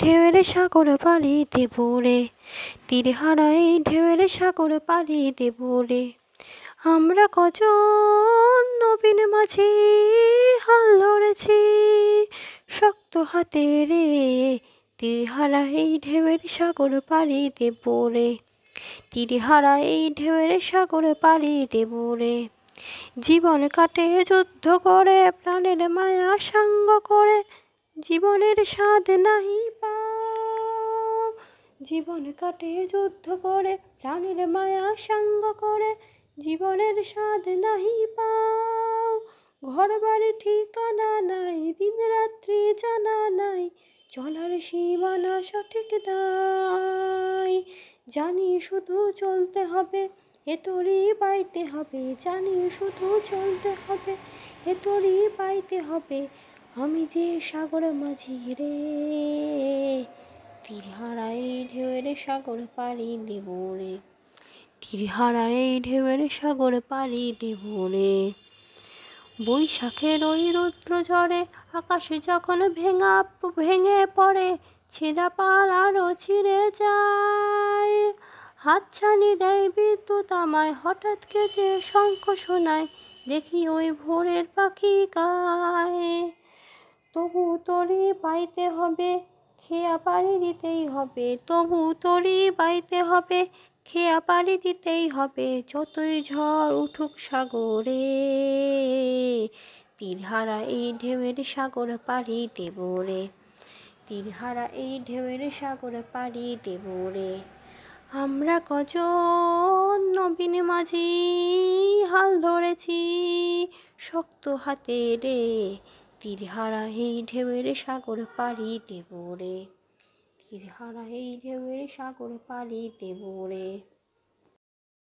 ঢেউয়ের সাগর পাড়ি দেব রে, তীর হারাই ঢেউয়ের সাগর পাড়ি দেব রে। আমরা কজন নবীন মাঝি হাল ধরেছি শক্ত হাতে রে, তীর হারাই ঢেউয়ের সাগর পাড়ি দেব রে, তীর হারাই ঢেউয়ের সাগর পাড়ি দেব রে। জীবন কাটে যুদ্ধ করে প্রাণের মায়া সাঙ্গ করে, জীবনের স্বাদ নাহি পাও। জীবন কাটে যুদ্ধ করে প্রাণের মায়া সাঙ্গ করে, জীবনের স্বাদ নাহি পাও। ঘর বাড়ি ঠিকানা নাই, দিন রাত্রি জানা নাই, চলার সীমানা সঠিক নাই। জানি শুধু চলতে হবে, এ তরি বাইতে হবে, জানি শুধু চলতে হবে, এ তরি বাইতে হবে। আমি যে সাগর মাঝি রে, তীর হারাই ঢেউয়ের সাগর পাড়ি দেব রে, তীর হারাই ঢেউয়ের সাগর পাড়ি দেব রে। বৈশাখের ওই রৌদ্র ঝড়ে আকাশে যখন ভেঙে পড়ে, ছেঁড়া পাল আরো ছিঁড়ে যায়। হাতছানি দেয় বিদ্যুৎ আমায়, হঠাৎ কে যে শঙ্খ শোনায়, দেখি ওই ভোরের পাখি গায়। তবু তরি বাইতে হবে, খেয়া পাড়ি দিতেই হবে, তবু তরি বাইতে হবে, খেয়া পাড়ি দিতেই হবে। যতই ঝড় উঠুক সাগরে, তীর হারা এই ঢেউয়ের সাগর পাড়ি দেব রে, তীর হারা এই ঢেউয়ের সাগর পাড়ি দেব রে। আমরা কজন নবীন মাঝি হাল ধরেছি শক্ত হাতে রে, তীর হারা এই ঢেউয়ের সাগর পাড়ি দেব রে, তীর হারা এই ঢেউয়ের সাগর পাড়ি দেব রে।